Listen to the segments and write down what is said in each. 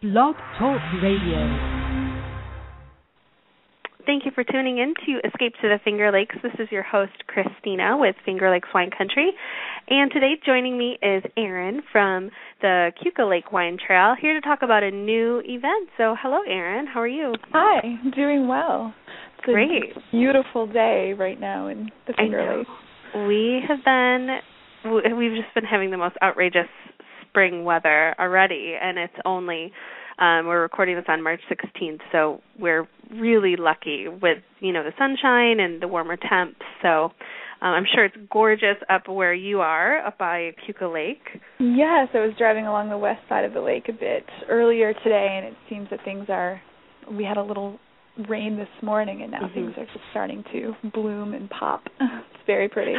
Blog Talk Radio. Thank you for tuning in to Escape to the Finger Lakes. This is your host, Christina, with Finger Lakes Wine Country. And today joining me is Erin from the Keuka Lake Wine Trail, here to talk about a new event. So hello, Erin. How are you? Hi. I'm doing well. It's Great. A beautiful day right now in the Finger Lakes. We've just been having the most outrageous spring weather already, and it's only... we're recording this on March 16th, so we're really lucky with, the sunshine and the warmer temps. So I'm sure it's gorgeous up where you are, up by Keuka Lake. Yes, I was driving along the west side of the lake a bit earlier today, and it seems that we had a little rain this morning, and now things are just starting to bloom and pop. It's very pretty.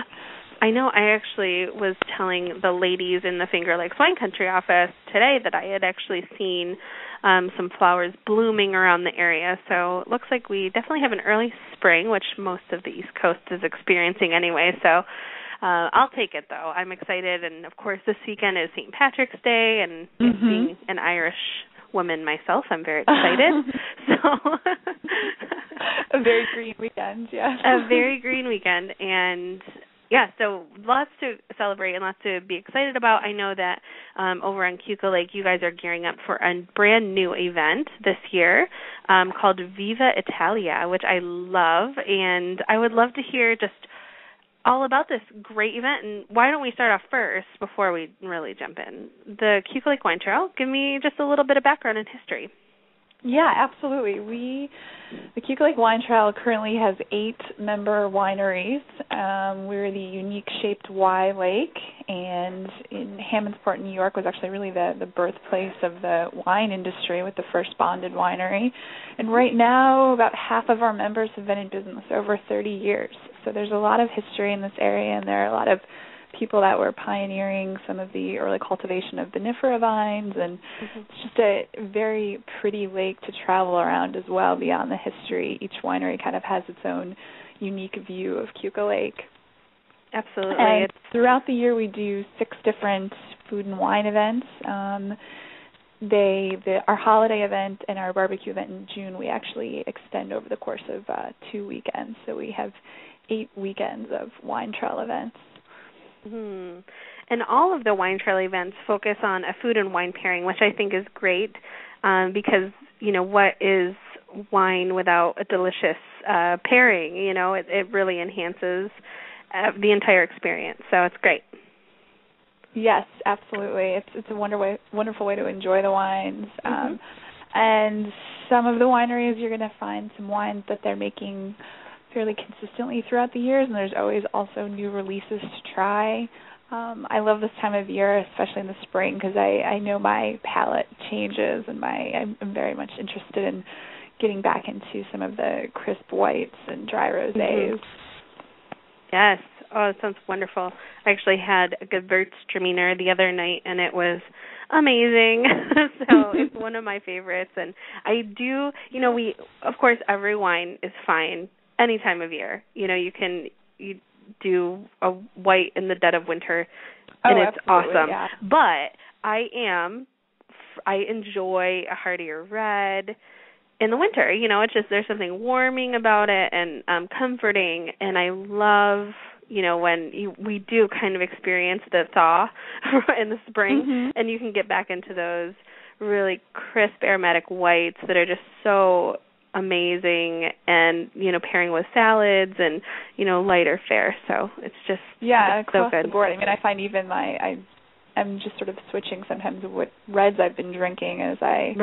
I know. I actually was telling the ladies in the Finger Lakes Wine Country office today that I had actually seen some flowers blooming around the area. So it looks like we definitely have an early spring, which most of the East Coast is experiencing anyway. So I'll take it, though. I'm excited. And, of course, this weekend is St. Patrick's Day, and being an Irish woman myself, I'm very excited. A very green weekend, yeah. A very green weekend. And... yeah, so lots to celebrate and lots to be excited about. I know that over on Keuka Lake, you guys are gearing up for a brand new event this year called Viva, Italia, which I love. And I would love to hear just all about this great event. And why don't we start off first before we really jump in? The Keuka Lake Wine Trail, give me just a little bit of background and history. Yeah, absolutely. The Keuka Lake Wine Trail currently has 8 member wineries. We're the unique-shaped Y Lake, and in Hammondsport, New York, was actually really the birthplace of the wine industry with the first bonded winery. And right now, about half of our members have been in business over 30 years. So there's a lot of history in this area, and there are a lot of people that were pioneering some of the early cultivation of vinifera vines, and it's just a very pretty lake to travel around as well beyond the history. Each winery kind of has its own unique view of Keuka Lake. Absolutely. And throughout the year we do 6 different food and wine events. Our holiday event and our barbecue event in June, we actually extend over the course of 2 weekends. So we have 8 weekends of wine trail events. And all of the wine trail events focus on a food and wine pairing, which I think is great because, what is wine without a delicious pairing? It really enhances the entire experience. So it's great. Yes, absolutely. It's a wonderful way to enjoy the wines. And some of the wineries, you're going to find some wines that they're making fairly consistently throughout the years, and there's always also new releases to try. I love this time of year, especially in the spring, because I know my palate changes, and I'm very much interested in getting back into some of the crisp whites and dry rosés. Yes. Oh, it sounds wonderful. I actually had a Gewürztraminer the other night, and it was amazing. So it's one of my favorites. And I do, of course, every wine is fine any time of year. You do a white in the dead of winter, and it's awesome. Yeah. But I enjoy a heartier red in the winter. It's just there's something warming about it and comforting, and I love when we do kind of experience the thaw in the spring, and you can get back into those really crisp aromatic whites that are just so amazing, and pairing with salads and lighter fare. So it's just across so good. the board. I mean, I find even I'm just sort of switching sometimes of what reds I've been drinking as I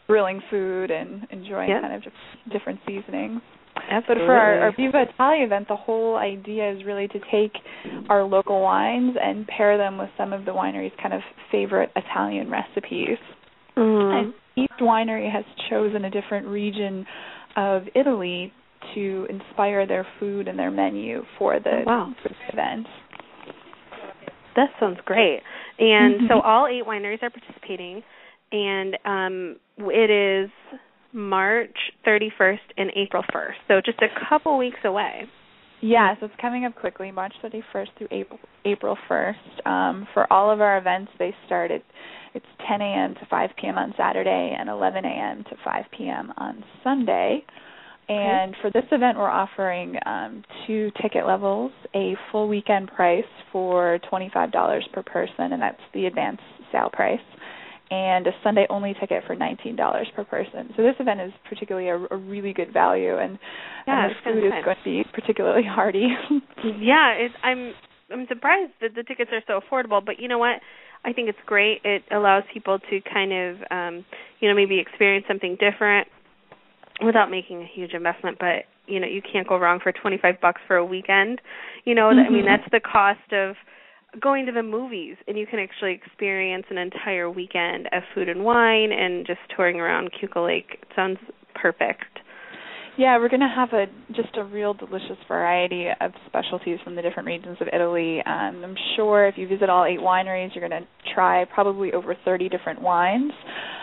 grilling food and enjoying kind of different seasonings. Absolutely. But for our Viva Italia event, the whole idea is really to take our local wines and pair them with some of the winery's kind of favorite Italian recipes. And each winery has chosen a different region of Italy to inspire their food and their menu for the event. That sounds great. And so all 8 wineries are participating, and it is March 31st and April 1st, so just a couple weeks away. Yes, it's coming up quickly, March 31st through April 1st. For all of our events, they start at It's 10 a.m. to 5 p.m. on Saturday and 11 a.m. to 5 p.m. on Sunday. And for this event, we're offering 2 ticket levels, a full weekend price for $25 per person, and that's the advance sale price, and a Sunday-only ticket for $19 per person. So this event is particularly a really good value, and the food is going to be particularly hearty. I'm surprised that the tickets are so affordable, but you know what? I think it's great. It allows people to kind of, maybe experience something different without making a huge investment, but, you can't go wrong for $25 for a weekend. I mean, that's the cost of going to the movies, and you can actually experience an entire weekend of food and wine and just touring around Keuka Lake. It sounds perfect. Yeah, we're going to have just a real delicious variety of specialties from the different regions of Italy. I'm sure if you visit all 8 wineries, you're going to try probably over 30 different wines.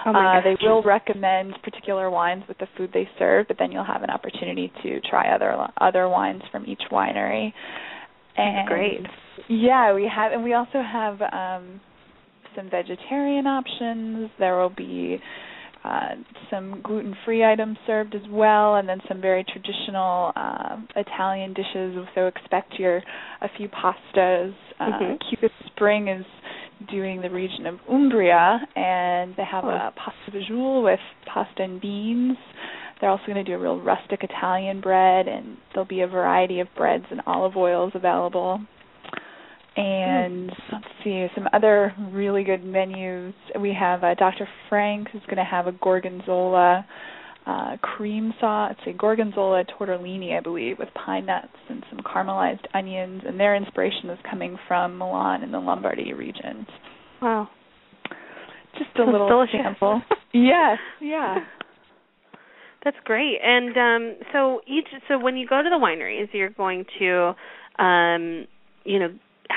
Oh my gosh. They will recommend particular wines with the food they serve, but then you'll have an opportunity to try other wines from each winery. And that's great. Yeah, we also have some vegetarian options. There will be some gluten-free items served as well, and then some very traditional Italian dishes. So expect a few pastas. Keuka Spring is doing the region of Umbria, and they have a pasta visual with pasta and beans. They're also going to do a real rustic Italian bread, and there'll be a variety of breads and olive oils available. And let's see, some other really good menus. We have Dr. Frank, who's going to have a gorgonzola cream sauce. It's a gorgonzola tortellini, I believe, with pine nuts and some caramelized onions. And their inspiration is coming from Milan in the Lombardy region. Wow. Just a little delicious sample. Yes, yeah. That's great. And so when you go to the wineries, you're going to,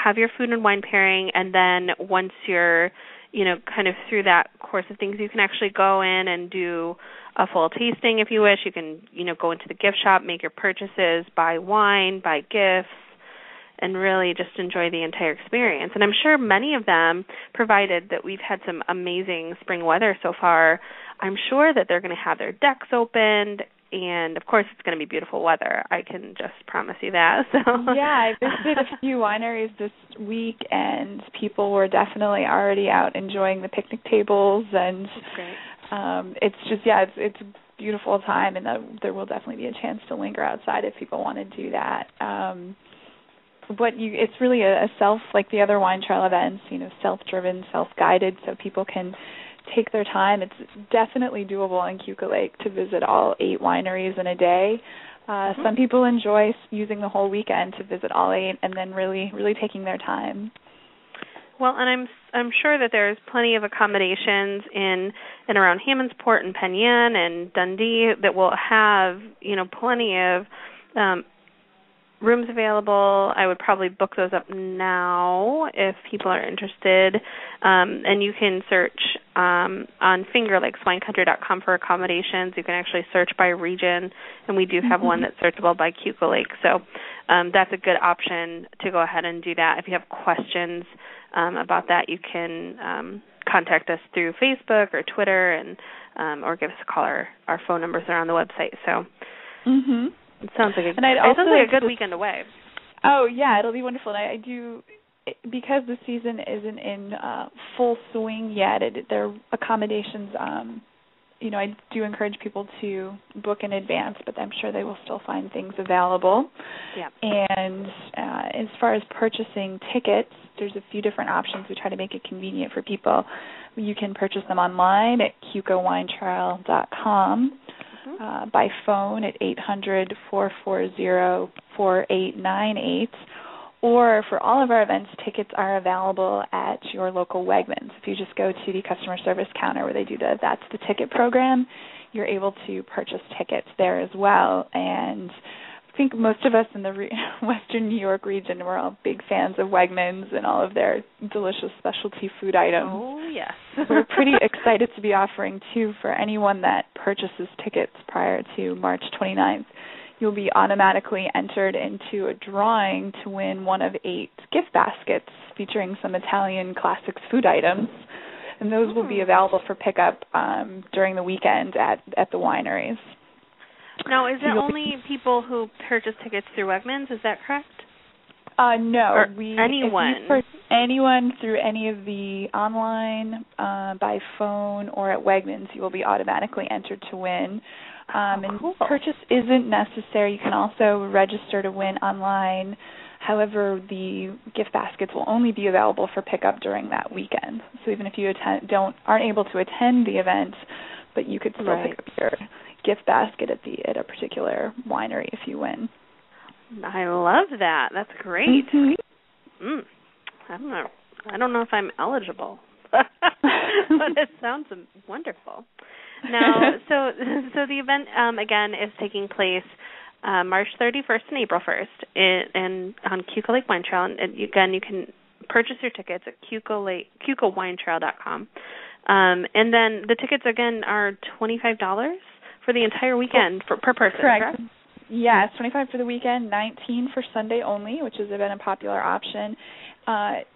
have your food and wine pairing, and then once you're, kind of through that course of things, you can actually go in and do a full tasting if you wish. You can, go into the gift shop, make your purchases, buy wine, buy gifts, and really just enjoy the entire experience. And I'm sure many of them, provided that we've had some amazing spring weather so far, I'm sure that they're going to have their decks opened. And, of course, it's going to be beautiful weather. I can just promise you that. So. Yeah, I visited a few wineries this week, and people were definitely already out enjoying the picnic tables. And it's just, it's a beautiful time, and there will definitely be a chance to linger outside if people want to do that. It's really a like the other wine trail events, self-driven, self-guided, so people can take their time. It's definitely doable in Keuka Lake to visit all 8 wineries in a day. Some people enjoy using the whole weekend to visit all 8 and then really, really taking their time. Well, and I'm sure that there's plenty of accommodations in and around Hammondsport and Penn and Dundee that will have, plenty of rooms available. I would probably book those up now if people are interested. And you can search on fingerlakeswinecountry.com for accommodations. You can actually search by region, and we do have one that's searchable by Keuka Lake. So that's a good option to go ahead and do that. If you have questions about that, you can contact us through Facebook or Twitter, and or give us a call. Our phone numbers are on the website. So. It sounds like a good weekend away. Oh, yeah, it'll be wonderful. And I do, because the season isn't in full swing yet, there are accommodations, I do encourage people to book in advance, but I'm sure they will still find things available. Yeah. And as far as purchasing tickets, there's a few different options. We try to make it convenient for people. You can purchase them online at keukawinetrial.com. By phone at 800-440-4898, or for all of our events, tickets are available at your local Wegmans. If you just go to the customer service counter where they do That's the Ticket program, you're able to purchase tickets there as well. And I think most of us in the Western New York region, we're all big fans of Wegmans and all of their delicious specialty food items. Oh, yes. We're pretty excited to be offering, too, for anyone that purchases tickets prior to March 29th. You'll be automatically entered into a drawing to win one of 8 gift baskets featuring some Italian classics food items. and those will be available for pickup during the weekend at the wineries. Now, is it only people who purchase tickets through Wegmans? Is that correct? No, or anyone. Anyone through any of the online, by phone, or at Wegmans, you will be automatically entered to win. And cool. Purchase isn't necessary. You can also register to win online. However, the gift baskets will only be available for pickup during that weekend. So even if you aren't able to attend the event, but you could still pick up your gift basket at a particular winery if you win. I love that. That's great. Mm-hmm. I don't know if I'm eligible, but it sounds wonderful. Now, so the event again is taking place March 31st and April 1st on Keuka Lake Wine Trail. And again, you can purchase your tickets at KeukaWineTrail.com. And then the tickets again are $25 for the entire weekend per person. Correct? Yes, $25 for the weekend, $19 for Sunday only, which has been a popular option.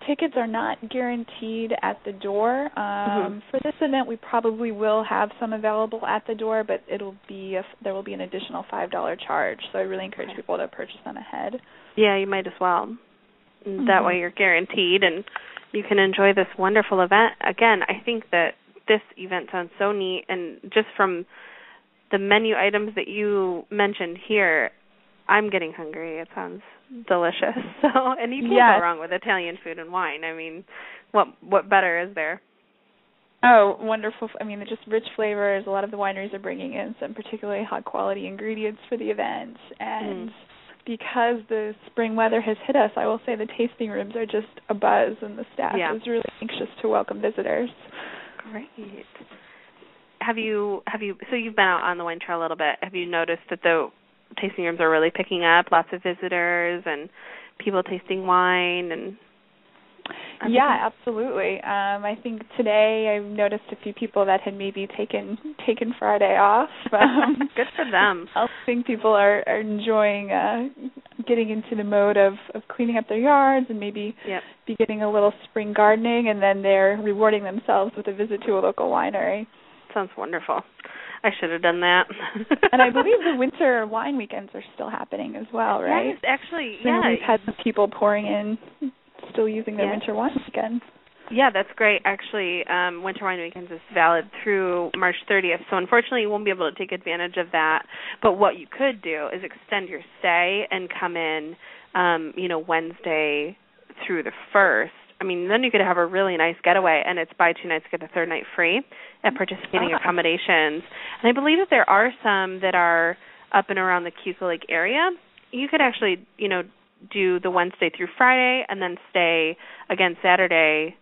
Tickets are not guaranteed at the door. For this event, we probably will have some available at the door, but there will be an additional $5 charge. So I really encourage people to purchase them ahead. Yeah, you might as well. That way you're guaranteed, and you can enjoy this wonderful event. Again, I think that this event sounds so neat, and just from the menu items that you mentioned here, I'm getting hungry. It sounds delicious. And you can't go wrong with Italian food and wine. I mean, what better is there? Oh, wonderful. I mean, just rich flavors. A lot of the wineries are bringing in some particularly high-quality ingredients for the event. And because the spring weather has hit us, I will say the tasting rooms are just abuzz, and the staff is really anxious to welcome visitors. Great. Have you? So you've been out on the wine trail a little bit. Have you noticed that the tasting rooms are really picking up? Lots of visitors and people tasting wine and. Yeah, absolutely. I think today I've noticed a few people that had maybe taken Friday off. Good for them. I think people are enjoying getting into the mode of cleaning up their yards and maybe beginning a little spring gardening, and then they're rewarding themselves with a visit to a local winery. Sounds wonderful. I should have done that. And I believe the winter wine weekends are still happening as well, right? Yes, actually, We've had some people pouring in, still using their winter wine weekends. Yeah, that's great. Actually, Winter Wine Weekends is valid through March 30th, so unfortunately you won't be able to take advantage of that. But what you could do is extend your stay and come in, Wednesday through the 1st. I mean, then you could have a really nice getaway, and it's buy 2 nights, get the third night free at participating accommodations. And I believe that there are some that are up and around the Keuka Lake area. You could actually, do the Wednesday through Friday and then stay again Saturday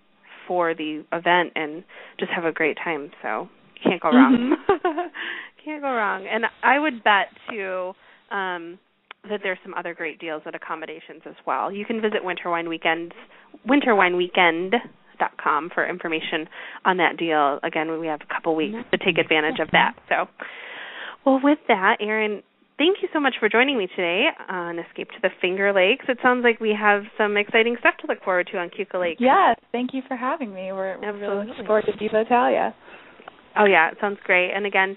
for the event and just have a great time. So you can't go wrong. Can't go wrong. And I would bet, too, that there's some other great deals at accommodations as well. You can visit winterwineweekend.com for information on that deal. Again, we have a couple weeks to take advantage of that. So, well, with that, Erin, thank you so much for joining me today on Escape to the Finger Lakes. It sounds like we have some exciting stuff to look forward to on Keuka Lake. Yes, thank you for having me. We're really looking forward to Viva, Italia. Oh, yeah, it sounds great. And again,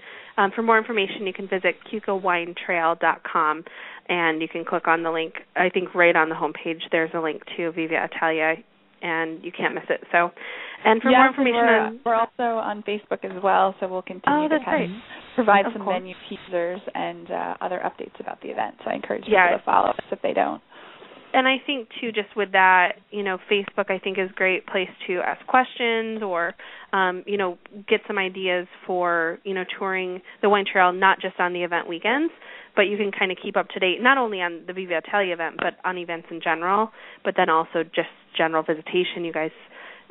for more information, you can visit KeukaWineTrail.com, and you can click on the link. I think right on the homepage there's a link to Viva Italia, and you can't miss it. So, and for more information, we're also on Facebook as well, so we'll continue to provide some menu teasers and other updates about the event. So I encourage people to follow us if they don't. And I think, too, just with that, Facebook, I think, is a great place to ask questions or, get some ideas for, touring the wine trail, not just on the event weekends, but you can kind of keep up to date, not only on the Viva Italia event, but on events in general, but then also just general visitation. You guys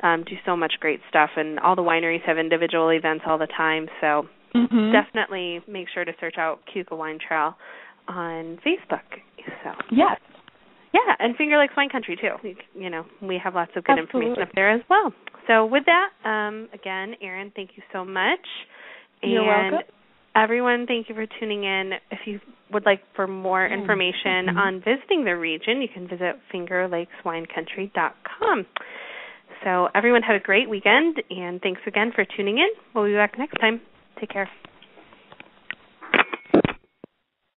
do so much great stuff, and all the wineries have individual events all the time, so definitely make sure to search out Keuka Wine Trail on Facebook. So. Yes. Yeah, and Finger Lakes Wine Country, too. We have lots of good information up there as well. So with that, again, Erin, thank you so much. You're welcome. Everyone, thank you for tuning in. If you would like for more information on visiting the region, you can visit fingerlakeswinecountry.com. So everyone have a great weekend, and thanks again for tuning in. We'll be back next time. Take care.